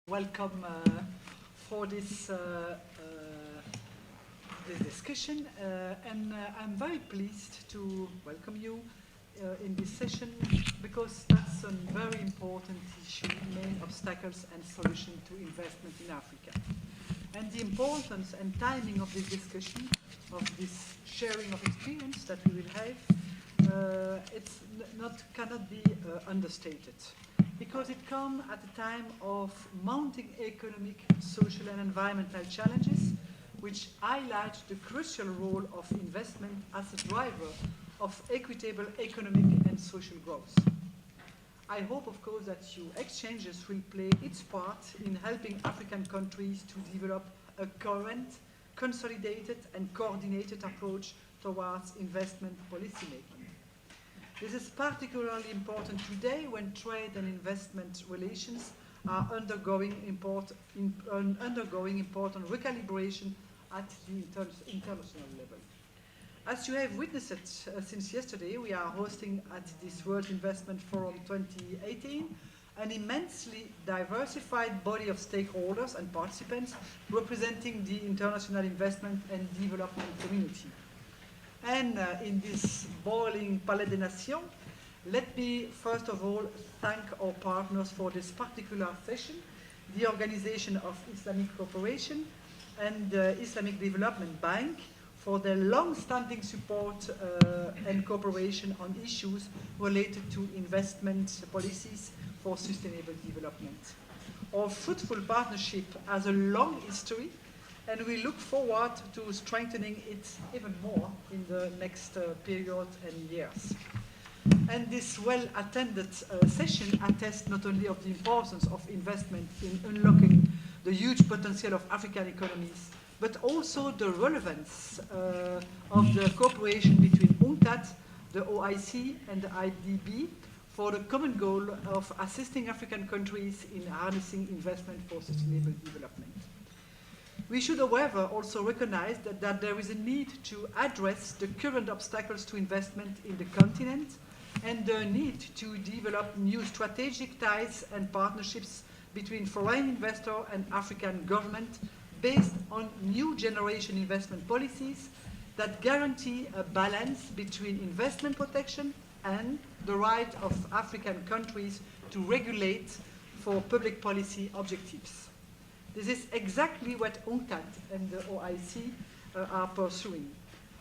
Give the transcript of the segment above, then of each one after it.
Welcome for this discussion, and I'm very pleased to welcome you in this session because that's a very important issue, main obstacles and solution to investment in Africa. And the importance and timing of this discussion, of this sharing of experience that we will have, cannot be understated, because it comes at a time of mounting economic, social and environmental challenges, which highlight the crucial role of investment as a driver of equitable economic and social growth. I hope, of course, that your exchanges will play its part in helping African countries to develop a current, consolidated and coordinated approach towards investment policymaking. This is particularly important today when trade and investment relations are undergoing important recalibration at the international level. As you have witnessed since yesterday, we are hosting at this World Investment Forum 2018 an immensely diversified body of stakeholders and participants representing the international investment and development community. And in this boiling Palais des Nations, let me first of all thank our partners for this particular session, the Organization of Islamic Cooperation and the Islamic Development Bank, for their long-standing support and cooperation on issues related to investment policies for sustainable development. Our fruitful partnership has a long history, and we look forward to strengthening it even more in the next period and years. And this well-attended session attests not only of the importance of investment in unlocking the huge potential of African economies, but also the relevance of the cooperation between UNCTAD, the OIC, and the IDB for the common goal of assisting African countries in harnessing investment for sustainable development. We should, however, also recognize that there is a need to address the current obstacles to investment in the continent and the need to develop new strategic ties and partnerships between foreign investor and African government based on new generation investment policies that guarantee a balance between investment protection and the right of African countries to regulate for public policy objectives. This is exactly what UNCTAD and the OIC are pursuing.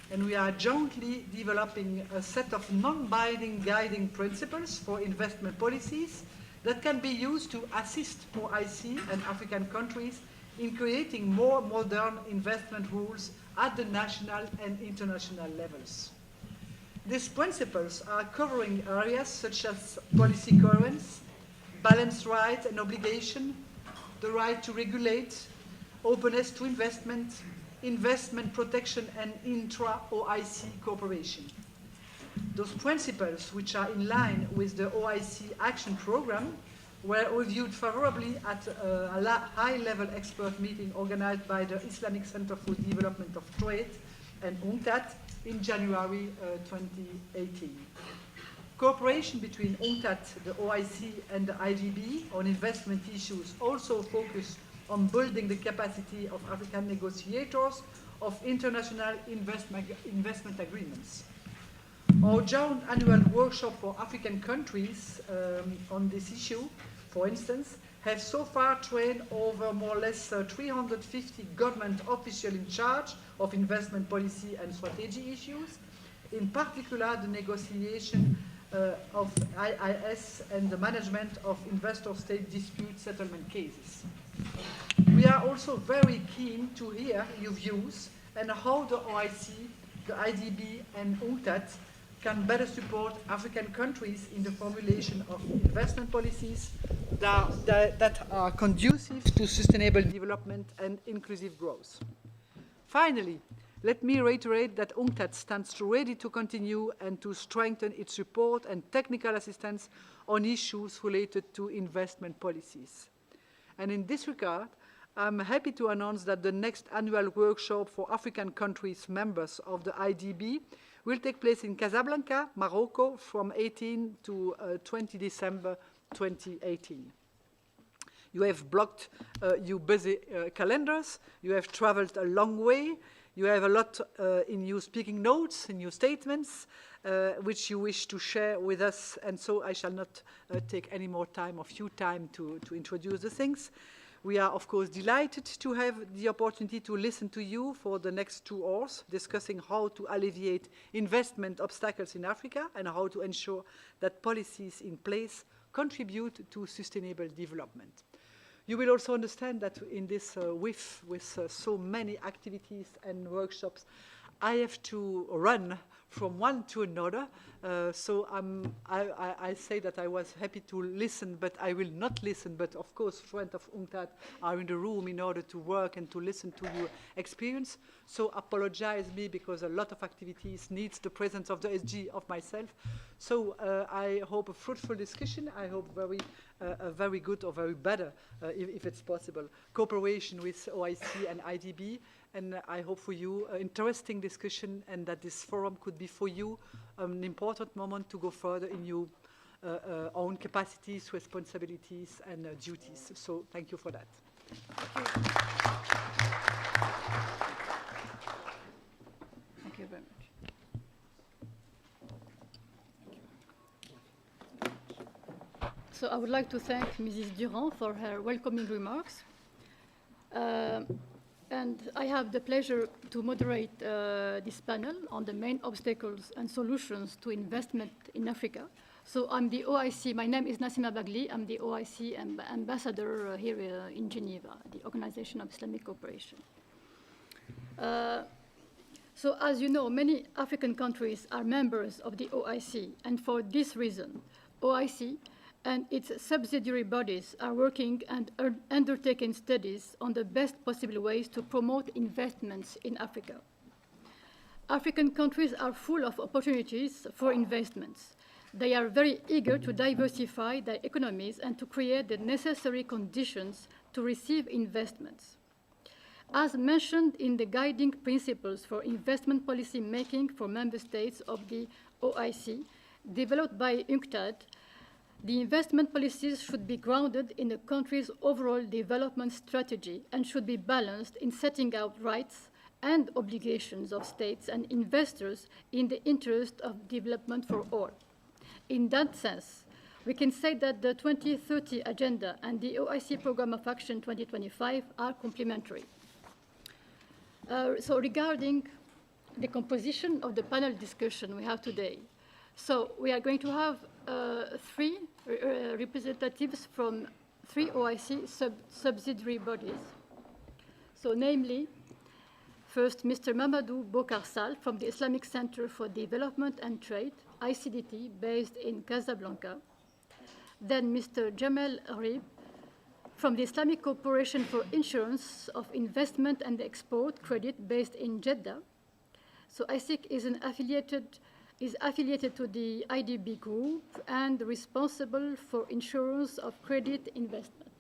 And we are jointly developing a set of non-binding guiding principles for investment policies that can be used to assist OIC and African countries in creating more modern investment rules at the national and international levels. These principles are covering areas such as policy coherence, balanced rights and obligation, the right to regulate, openness to investment, investment protection, and intra-OIC cooperation. Those principles, which are in line with the OIC action program, were reviewed favorably at a high-level expert meeting organized by the Islamic Center for Development of Trade and UNCTAD in January 2018. Cooperation between UNCTAD, the OIC, and the IGB on investment issues also focus on building the capacity of African negotiators of international investment agreements. Our joint annual workshop for African countries on this issue, for instance, has so far trained over more or less 350 government officials in charge of investment policy and strategy issues, in particular the negotiation of IIS and the management of investor-state dispute settlement cases. We are also very keen to hear your views and how the OIC, the IDB, and UNCTAD can better support African countries in the formulation of investment policies that are conducive to sustainable development and inclusive growth. Finally, let me reiterate that UNCTAD stands ready to continue and to strengthen its support and technical assistance on issues related to investment policies. And in this regard, I'm happy to announce that the next annual workshop for African countries members of the IDB will take place in Casablanca, Morocco, from 18 to 20 December 2018. You have blocked your busy calendars. You have traveled a long way. You have a lot in your speaking notes, in your statements, which you wish to share with us. And so I shall not take any more time of your time to introduce the things. We are, of course, delighted to have the opportunity to listen to you for the next 2 hours, discussing how to alleviate investment obstacles in Africa and how to ensure that policies in place contribute to sustainable development. You will also understand that in this WIF, with so many activities and workshops, I have to run from one to another. So I say that I was happy to listen, but I will not listen. But of course, friends of UNCTAD are in the room in order to work and to listen to your experience. So apologize me because a lot of activities needs the presence of the SG of myself. So I hope a fruitful discussion. I hope a very good or very better, if it's possible, cooperation with OIC and IDB. And I hope for you an interesting discussion and that this forum could be for you an important moment to go further in your own capacities, responsibilities, and duties. So thank you for that. Thank you very much. So I would like to thank Mrs. Durand for her welcoming remarks. And I have the pleasure to moderate this panel on the main obstacles and solutions to investment in Africa. So I'm the OIC, my name is Nassima Bagli, I'm the OIC ambassador here in Geneva, the Organization of Islamic Cooperation. So as you know, many African countries are members of the OIC, and for this reason, OIC and its subsidiary bodies are working and undertaking studies on the best possible ways to promote investments in Africa. African countries are full of opportunities for investments. They are very eager to diversify their economies and to create the necessary conditions to receive investments. As mentioned in the guiding principles for investment policy making for member states of the OIC, developed by UNCTAD, the investment policies should be grounded in the country's overall development strategy and should be balanced in setting out rights and obligations of states and investors in the interest of development for all. In that sense, we can say that the 2030 Agenda and the OIC Programme of Action 2025 are complementary. So regarding the composition of the panel discussion we have today, so we are going to have 3 representatives from 3 OIC subsidiary bodies. So namely, first, Mr. Mamadou Bokarsal from the Islamic Center for Development and Trade, ICDT, based in Casablanca. Then Mr. Jamal Arib from the Islamic Corporation for Insurance of Investment and Export Credit, based in Jeddah. So ISIC is affiliated to the IDB group and responsible for insurance of credit investment.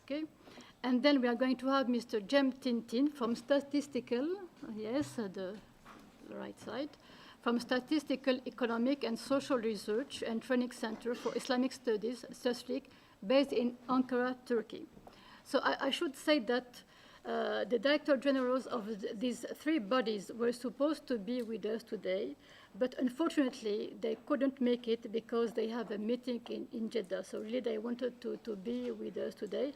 Okay? And then we are going to have Mr. Jem Tintin from Statistical, the right side, from Statistical, Economic and Social Research and Training Center for Islamic Studies, STASRIC, based in Ankara, Turkey. So I should say that the Director Generals of these 3 bodies were supposed to be with us today, but unfortunately they couldn't make it because they have a meeting in Jeddah. So really they wanted to be with us today,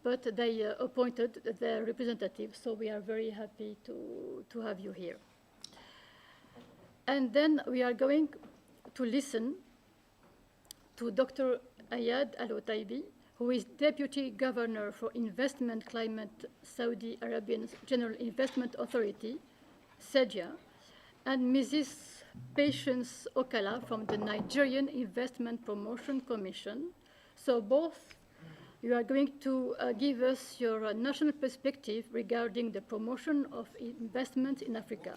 but they appointed their representatives, so we are very happy to have you here. And then we are going to listen to Dr. Ayad Al-Otaibi, who is Deputy Governor for Investment Climate, Saudi Arabian General Investment Authority, SEJA, and Mrs. Patience Okala from the Nigerian Investment Promotion Commission. So both, you are going to give us your national perspective regarding the promotion of investment in Africa.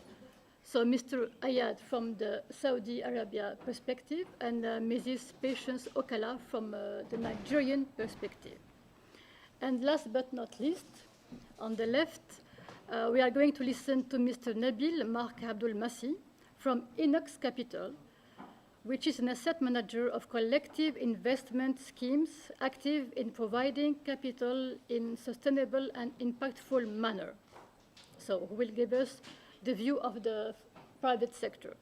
So Mr. Ayad from the Saudi Arabia perspective and Mrs. Patience Okala from the Nigerian perspective. And last but not least, on the left, we are going to listen to Mr. Nabil Mark Abdul Masih from Inox Capital, which is an asset manager of collective investment schemes active in providing capital in sustainable and impactful manner. So who will give us the view of the private sector.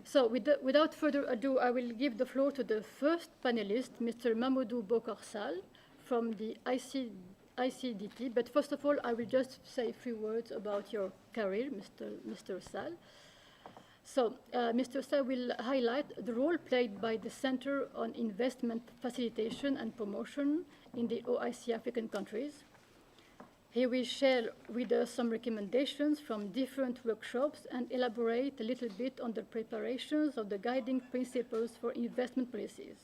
So without further ado, I will give the floor to the first panelist, Mr. Mamoudou Bokorsal from the ICDT. But first of all, I will just say a few words about your career, Mr. Sal. So Mr. Sal will highlight the role played by the Center on Investment Facilitation and Promotion in the OIC African countries. He will share with us some recommendations from different workshops and elaborate a little bit on the preparations of the guiding principles for investment policies.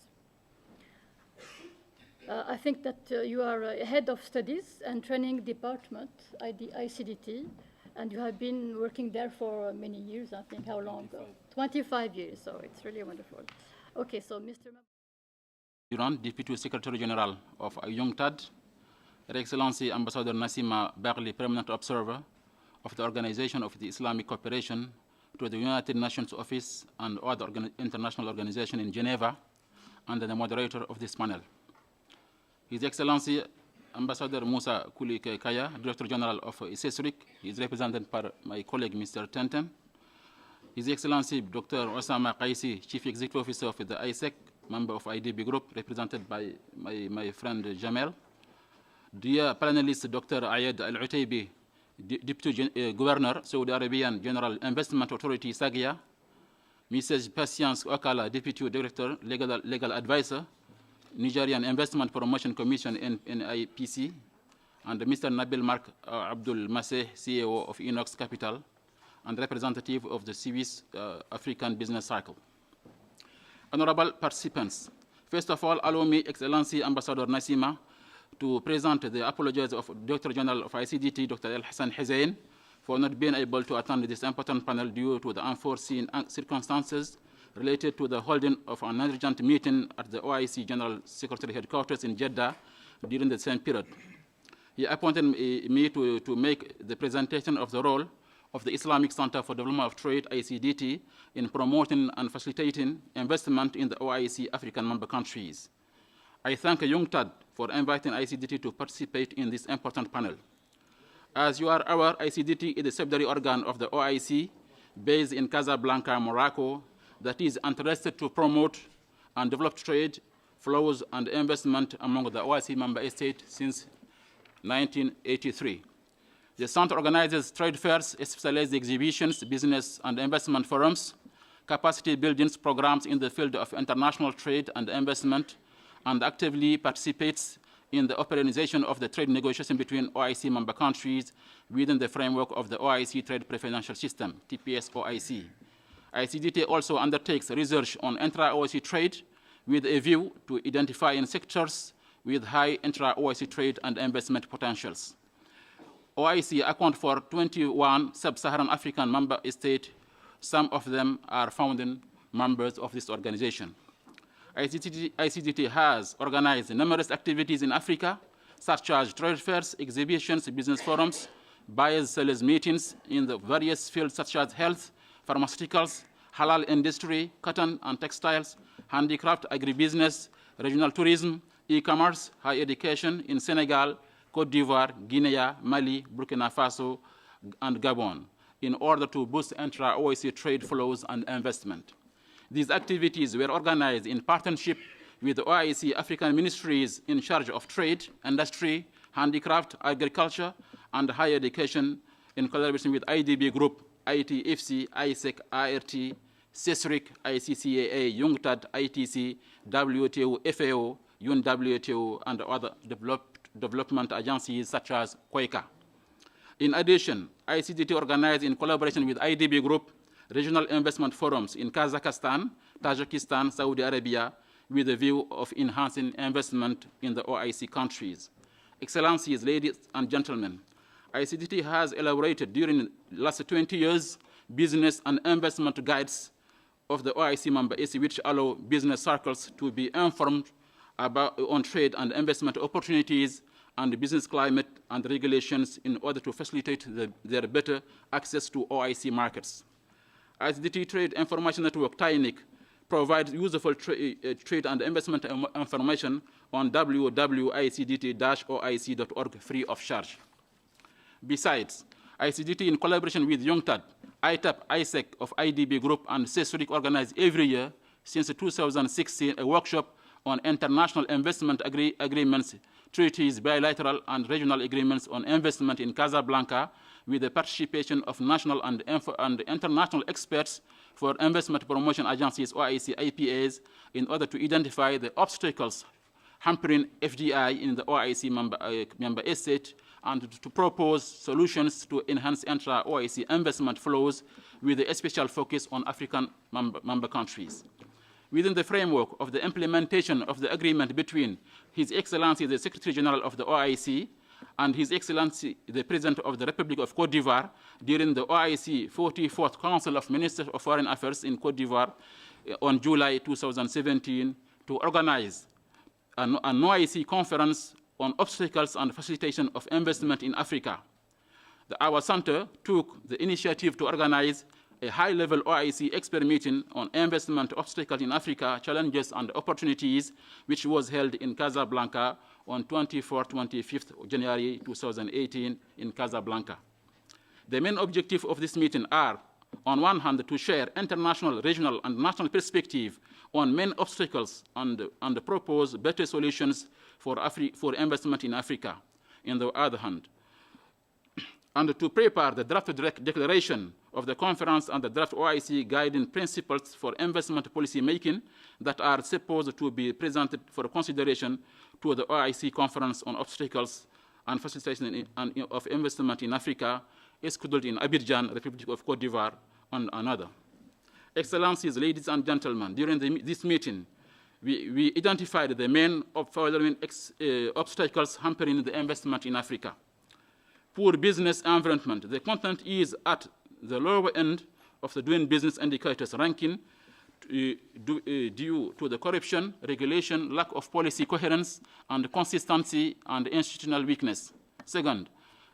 I think that you are head of studies and training department at the ICDT, and you have been working there for many years, I think. How long? 25 years, so it's really wonderful. Okay, so Mr. Durand, Deputy Secretary General of UNCTAD, Her Excellency Ambassador Nassima Barli, Permanent Observer of the Organization of the Islamic Cooperation to the United Nations Office and other international organizations in Geneva, and the moderator of this panel. His Excellency Ambassador Moussa Kouli Kaya, Director General of CESRIC, is represented by my colleague Mr. Tenten. His Excellency Dr. Osama Qaisi, Chief Executive Officer of the ISEC, member of IDB Group, represented by my friend Jamel. Dear panelist, Dr. Ayed Al-Utaybi, Deputy Governor, Saudi Arabian General Investment Authority, SAGIA. Mrs. Patience Okala, Deputy Director, Legal Advisor, Nigerian Investment Promotion Commission, NIPC. And Mr. Nabil Mark Abdul Maseh, CEO of Inox Capital, and representative of the Swiss African Business Cycle. Honorable participants, first of all, allow me, Excellency Ambassador Nassima, to present the apologies of Director General of ICDT, Dr. El Hassan Hussein, for not being able to attend this important panel due to the unforeseen circumstances related to the holding of an urgent meeting at the OIC General Secretary Headquarters in Jeddah during the same period. He appointed me to make the presentation of the role of the Islamic Center for Development of Trade, ICDT, in promoting and facilitating investment in the OIC African member countries. I thank UNCTAD for inviting ICDT to participate in this important panel. As you are aware, ICDT is a subsidiary organ of the OIC based in Casablanca, Morocco, that is interested to promote and develop trade, flows, and investment among the OIC member states since 1983. The center organizes trade fairs, specialized exhibitions, business and investment forums, capacity building programs in the field of international trade and investment, and actively participates in the organization of the trade negotiation between OIC member countries within the framework of the OIC Trade Preferential System, TPS-OIC. ICDT also undertakes research on intra-OIC trade with a view to identifying sectors with high intra-OIC trade and investment potentials. OIC account for 21 sub-Saharan African member states. Some of them are founding members of this organization. ICDT has organized numerous activities in Africa, such as trade fairs, exhibitions, business forums, buyers-sellers meetings in the various fields such as health, pharmaceuticals, halal industry, cotton and textiles, handicraft, agribusiness, regional tourism, e-commerce, higher education in Senegal, Cote d'Ivoire, Guinea, Mali, Burkina Faso, and Gabon, in order to boost intra-OIC trade flows and investment. These activities were organized in partnership with the OIC African ministries in charge of trade, industry, handicraft, agriculture, and higher education in collaboration with IDB Group, ITFC, ISEC, IRT, CESRIC, ICCAA, UNCTAD, ITC, WTO, FAO, UNWTO, and other development agencies such as QUECA. In addition, ICDT organized in collaboration with IDB Group regional investment forums in Kazakhstan, Tajikistan, Saudi Arabia, with a view of enhancing investment in the OIC countries. Excellencies, ladies and gentlemen, ICDT has elaborated during the last 20 years business and investment guides of the OIC member states, which allow business circles to be informed on trade and investment opportunities and business climate and regulations in order to facilitate their better access to OIC markets. ICDT Trade Information Network, TINIC, provides useful trade and investment information on www.icdt-oic.org free of charge. Besides, ICDT, in collaboration with UNCTAD, ITAP, ISEC of IDB Group, and CESURIC, organize every year since 2016 a workshop on international investment agreements, treaties, bilateral and regional agreements on investment in Casablanca, with the participation of national and international experts for investment promotion agencies, OIC, IPAs, in order to identify the obstacles hampering FDI in the OIC member estate and to propose solutions to enhance intra-OIC investment flows with a special focus on African member countries. Within the framework of the implementation of the agreement between His Excellency the Secretary General of the OIC and His Excellency the President of the Republic of Cote d'Ivoire during the OIC 44th Council of Ministers of Foreign Affairs in Cote d'Ivoire on July 2017 to organize an OIC conference on obstacles and facilitation of investment in Africa. Our center took the initiative to organize a high-level OIC expert meeting on investment obstacles in Africa, challenges and opportunities, which was held in Casablanca on 24-25 January 2018 in Casablanca. The main objective of this meeting are, on one hand, to share international, regional, and national perspective on main obstacles and propose better solutions for investment in Africa, on the other hand, and to prepare the draft declaration of the conference and the draft OIC guiding principles for investment policy making that are supposed to be presented for consideration to the OIC conference on obstacles and facilitation of investment in Africa, scheduled in Abidjan, Republic of Cote d'Ivoire, and another. Excellencies, ladies and gentlemen, during this meeting, we identified the main following obstacles hampering the investment in Africa. Poor business environment. The content is at the lower end of the doing business indicators ranking due to the corruption, regulation, lack of policy coherence, and consistency and institutional weakness. Second,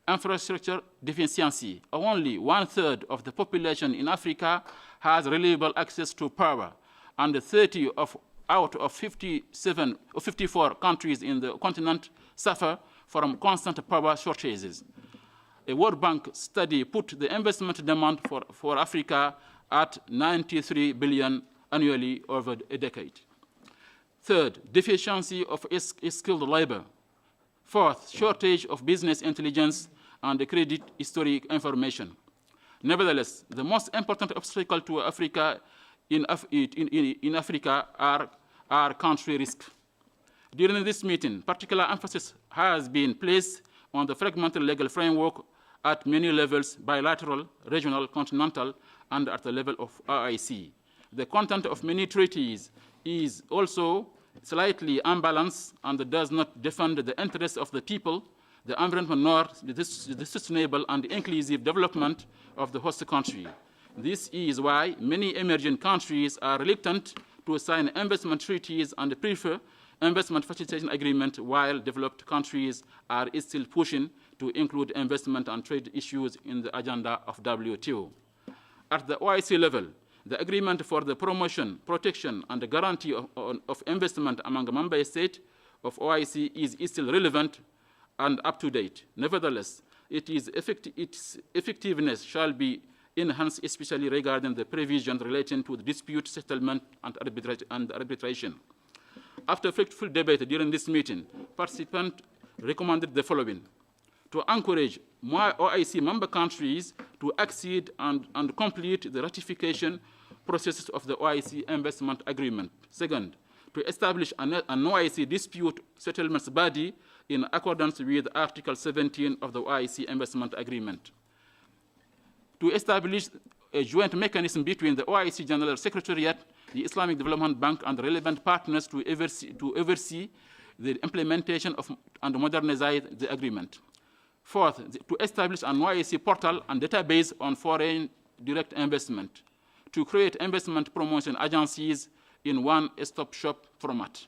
infrastructure deficiency. Only 1/3 of the population in Africa has reliable access to power, and 30 out of 57 or 54 countries in the continent suffer from constant power shortages. A World Bank study put the investment demand for Africa at 93 billion annually over a decade. Third, deficiency of skilled labor. Fourth, shortage of business intelligence and credit history information. Nevertheless, the most important obstacle to Africa in Africa are country risk. During this meeting, particular emphasis has been placed on the fragmented legal framework at many levels, bilateral, regional, continental, and at the level of OIC. The content of many treaties is also slightly unbalanced and does not defend the interests of the people, the environment, nor the sustainable and inclusive development of the host country. This is why many emerging countries are reluctant to sign investment treaties and prefer investment facilitation agreement, while developed countries are still pushing to include investment and trade issues in the agenda of WTO. At the OIC level, the agreement for the promotion, protection, and the guarantee of investment among member states of OIC is still relevant and up to date. Nevertheless, its effectiveness shall be enhanced, especially regarding the provisions relating to the dispute settlement and arbitration. After fruitful debate during this meeting, participants recommended the following: to encourage more OIC member countries to accede and complete the ratification processes of the OIC investment agreement. Second, to establish an OIC dispute settlements body in accordance with Article 17 of the OIC investment agreement. To establish a joint mechanism between the OIC General Secretariat, the Islamic Development Bank, and relevant partners to oversee the implementation of and modernize the agreement. Fourth, to establish an OIC portal and database on foreign direct investment, to create investment promotion agencies in one-stop shop format.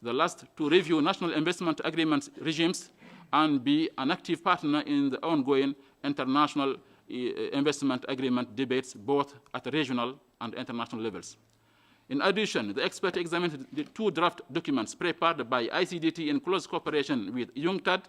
The last, to review national investment agreement regimes and be an active partner in the ongoing international investment agreement debates both at regional and international levels. In addition, the experts examined the 2 draft documents prepared by ICDT in close cooperation with UNCTAD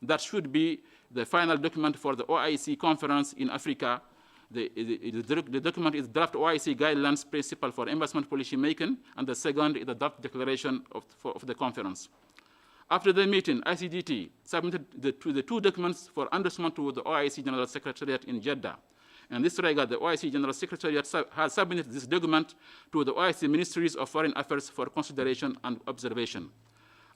that should be the final document for the OIC conference in Africa. The document is draft OIC guidelines principle for investment policy making, and the second is the draft declaration of the conference. After the meeting, ICDT submitted the 2 documents for endorsement to the OIC General Secretariat in Jeddah. In this regard, the OIC General Secretariat has submitted this document to the OIC Ministries of Foreign Affairs for consideration and observation.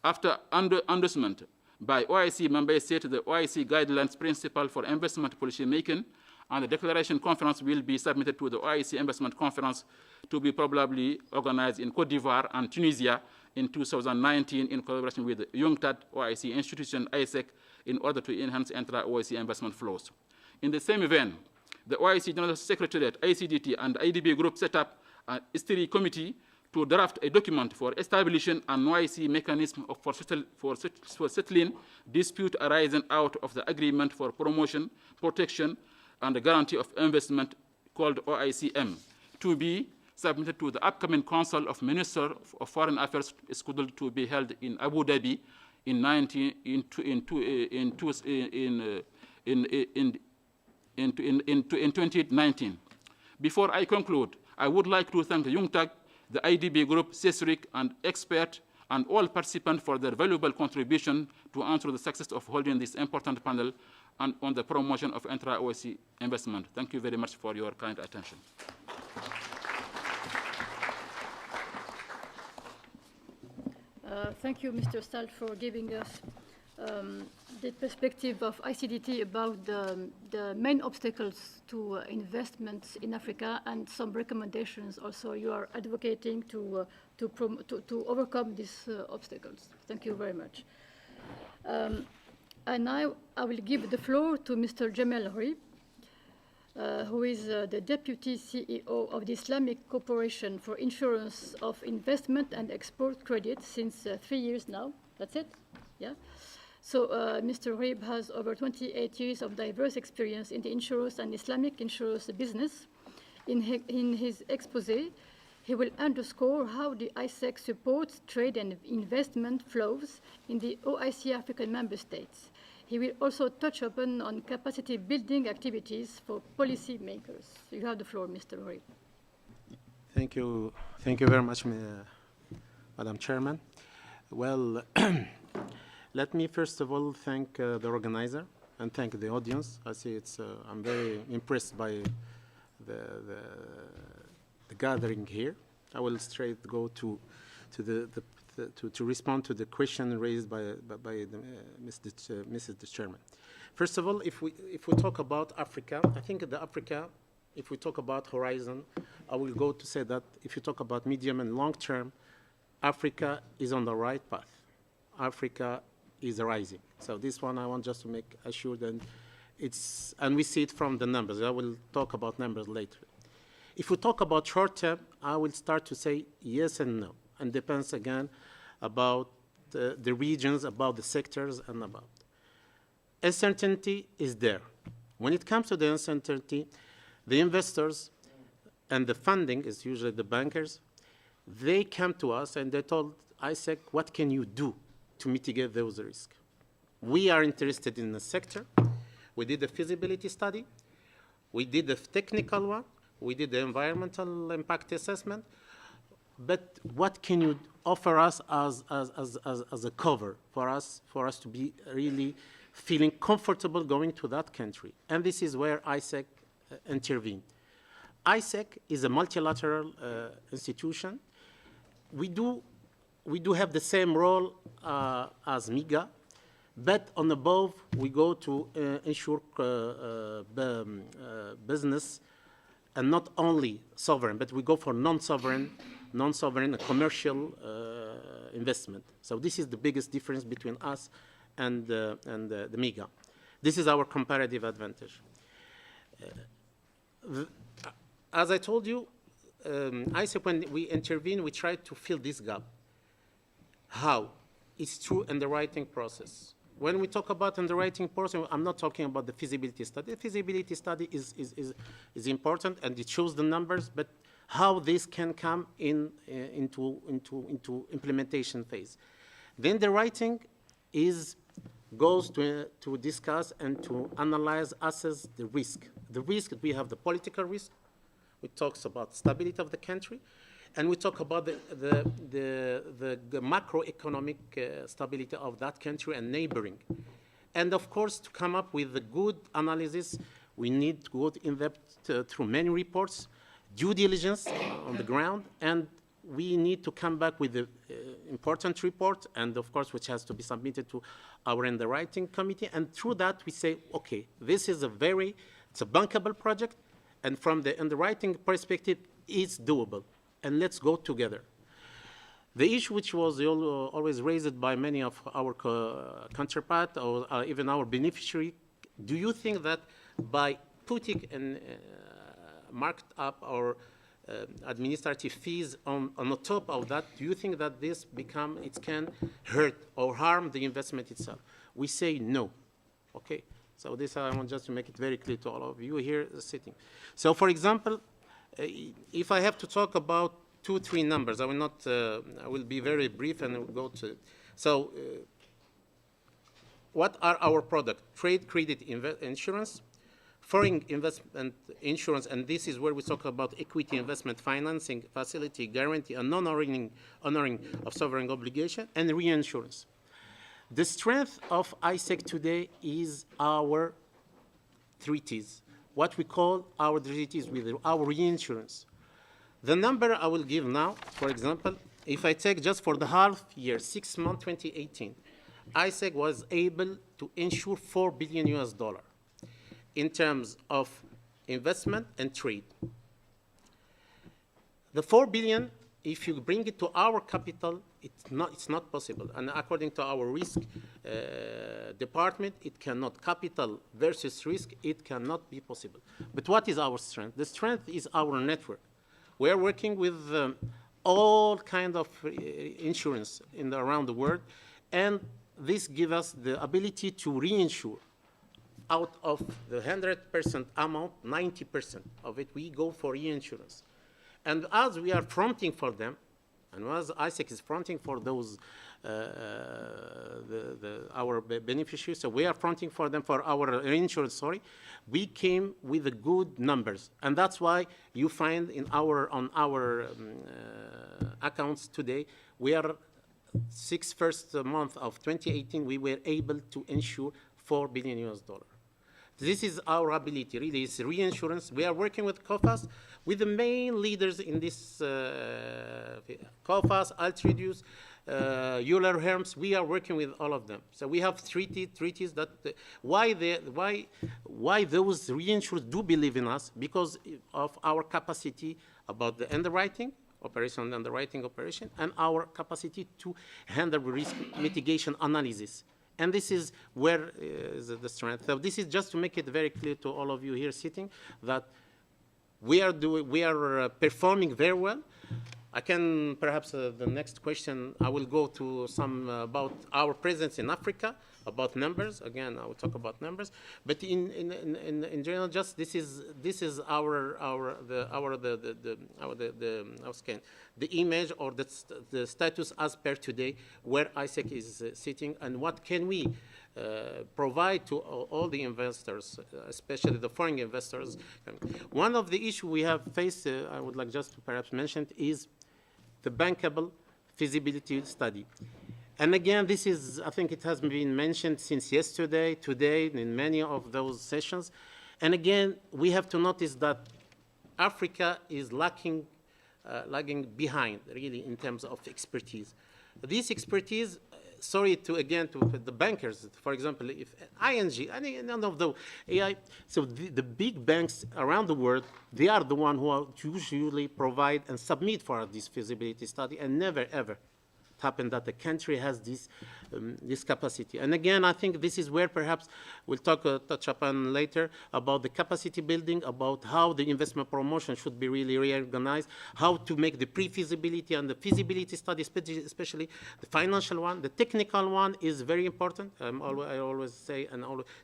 After endorsement by OIC member states, the OIC guidelines principle for investment policy making and the declaration conference will be submitted to the OIC Investment Conference to be probably organized in Cote d'Ivoire and Tunisia in 2019 in collaboration with the UNCTAD OIC institution, ISEC, in order to enhance intra-OIC investment flows. In the same vein, the OIC General Secretariat, ICDT, and IDB Group set up a steering committee to draft a document for establishing an OIC mechanism for settling dispute arising out of the agreement for promotion, protection, and the guarantee of investment called OICM, to be submitted to the upcoming Council of Ministers of Foreign Affairs scheduled to be held in Abu Dhabi in 2019. Before I conclude, I would like to thank UNCTAD, the IDB Group, CESRIC, and expert, and all participants for their valuable contribution to ensure the success of holding this important panel and on the promotion of intra-OIC investment. Thank you very much for your kind attention. Thank you, Mr. Stahl, for giving us the perspective of ICDT about the main obstacles to investments in Africa and some recommendations also you are advocating to overcome these obstacles. Thank you very much. And now I will give the floor to Mr. Jamel Ri, who is the Deputy CEO of the Islamic Corporation for Insurance of Investment and Export Credit since 3 years now. That's it? Yeah. So Mr. Rib has over 28 years of diverse experience in the insurance and Islamic insurance business. In his exposé, he will underscore how the ISEC supports trade and investment flows in the OIC African member states. He will also touch upon on capacity building activities for policy makers. You have the floor, Mr. Rib. Thank you very much, Madam Chairman. Well, let me first of all thank the organizer and thank the audience. I see I'm very impressed by the gathering here. I will straight go to respond to the question raised by Mrs. Chairman. First of all, if we talk about Africa, I think if we talk about horizon, I will go to say that if you talk about medium and long term, Africa is on the right path. Africa is rising. So this one I want just to make assured, and we see it from the numbers. I will talk about numbers later. If we talk about short term, I will start to say yes and no, and depends again about the regions, about the sectors, and about. Uncertainty is there. When it comes to the uncertainty, the investors and the funding is usually the bankers. They come to us and they told ISEC, what can you do to mitigate those risks? We are interested in the sector. We did a feasibility study. We did a technical one. We did the environmental impact assessment. But what can you offer us as a cover for us to be really feeling comfortable going to that country? And this is where ISEC intervened. ISEC is a multilateral institution. We do have the same role as MIGA, but on above we go to ensure business, and not only sovereign, but we go for non-sovereign commercial investment. So this is the biggest difference between us and the MIGA. This is our comparative advantage. As I told you, ISEC, when we intervene, we try to fill this gap. How? It's through underwriting process. when we talk about underwriting portion, I'm not talking about the feasibility study. The feasibility study is important and it shows the numbers, but how this can come into implementation phase. The underwriting goes to discuss and to analyze, assess the risk. The risk, we have the political risk, which talks about stability of the country, and we talk about the macroeconomic stability of that country and neighboring. And of course, to come up with a good analysis, we need to go in depth through many reports, due diligence on the ground, and we need to come back with an important report, and of course, which has to be submitted to our underwriting committee. And through that, we say, okay, this is it's a bankable project, and from the underwriting perspective, it's doable, and let's go together. The issue which was always raised by many of our counterparts or even our beneficiary, do you think that by putting and marked up our administrative fees on the top of that, do you think that it can hurt or harm the investment itself? We say no, okay? So this I want just to make it very clear to all of you here sitting. So for example, if I have to talk about 2-3 numbers, I will not, I will be very brief and we'll go to, so what are our products? Trade credit insurance, foreign investment insurance, and this is where we talk about equity investment financing, facility, guarantee, and non-honoring of sovereign obligation, and reinsurance. The strength of ISEC today is our treaties, what we call our treaties with our reinsurance. The number I will give now, for example, if I take just for the half year, 6 months 2018, ISEC was able to insure $4 billion in terms of investment and trade. The 4 billion, if you bring it to our capital, it's not possible. And according to our risk department, it cannot. Capital versus risk, it cannot be possible. But what is our strength? The strength is our network. We are working with all kinds of insurance around the world, and this gives us the ability to reinsure. Out of the 100% amount, 90% of it, we go for reinsurance. And as we are fronting for them, and as ISEC is fronting for those, our beneficiaries, so we are fronting for them for our reinsurance, we came with the good numbers. And that's why you find on our accounts today, we are first month of 2018, we were able to insure $4 billion. This is our ability, really, it's reinsurance. We are working with COFAS, with the main leaders in this, COFAS, Altridius, Euler Herms, we are working with all of them. So we have treaties that, why those reinsurers do believe in us? Because of our capacity about the underwriting operation, and our capacity to handle risk mitigation analysis. And this is where is the strength. So this is just to make it very clear to all of you here sitting that we are performing very well. I can perhaps the next question I will go to some about our presence in Africa, about numbers. Again, I will talk about numbers. But in general, just this is our image or the status as per today where ISEC is sitting and what can we provide to all the investors, especially the foreign investors. One of the issues we have faced, I would like just to perhaps mention, is the bankable feasibility study. And again, this is, I think it has been mentioned since yesterday, today, in many of those sessions. And again, we have to notice that Africa is lagging behind, really, in terms of expertise. This expertise, sorry to the bankers, for example, if ING, none of the AI, so the big banks around the world, they are the ones who usually provide and submit for this feasibility study and never, ever happened that the country has this capacity. And again, I think this is where perhaps we'll touch upon later about the capacity building, about how the investment promotion should be really reorganized, how to make the pre-feasibility and the feasibility study, especially the financial one. The technical one is very important. I always say,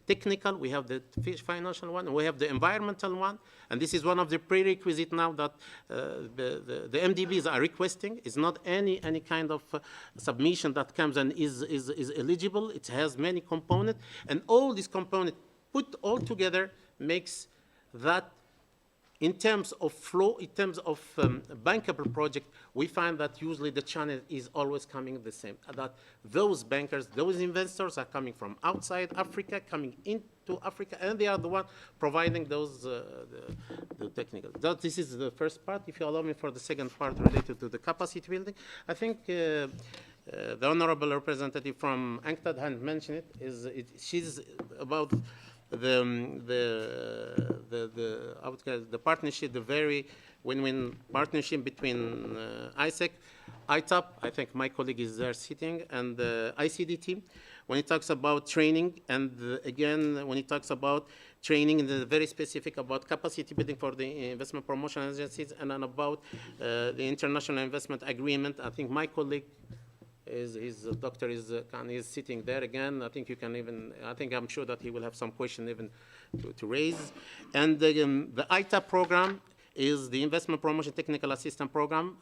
technical, we have the financial one, and we have the environmental one, and this is one of the prerequisites now that the MDBs are requesting. It's not any kind of submission that comes and is eligible. It has many components, and all these components put all together makes that, in terms of flow, in terms of bankable project, we find that usually the channel is always coming the same, that those bankers, those investors are coming from outside Africa, coming into Africa, and they are the one providing those the technical. This is the first part. If you allow me for the second part related to the capacity building, I think the honorable representative from UNCTAD had mentioned it. She's about the partnership, the very win-win partnership between ISEC, ITAP, I think my colleague is there sitting, and the ICD team, when it talks about training, and again, when it talks about training, and very specific about capacity building for the investment promotion agencies, and then about the international investment agreement. I think my colleague Dr. is sitting there again. I think you can even, I'm sure that he will have some question even to raise. And the ITAP program is the Investment Promotion Technical Assistance Program.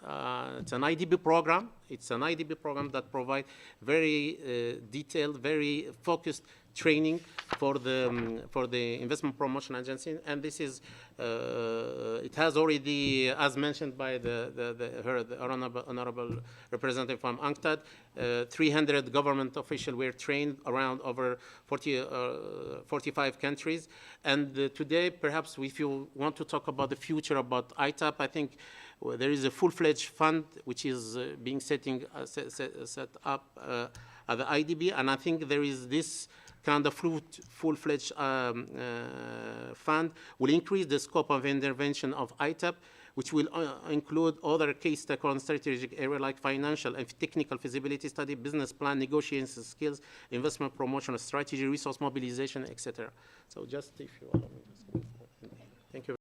It's an IDB program. It's an IDB program that provides very detailed, very focused training for the investment promotion agency, and this is it has already, as mentioned by the honorable representative from UNCTAD, 300 government officials were trained around over 45 countries, and today perhaps if you want to talk about the future about ITAP, I think there is a full-fledged fund which is being set up at the IDB, and I think there is this kind of full-fledged fund will increase the scope of intervention of ITAP, which will include other key stakeholder strategic areas like financial and technical feasibility study, business plan, negotiation skills, investment promotion strategy, resource mobilization, etc. So just if you allow me.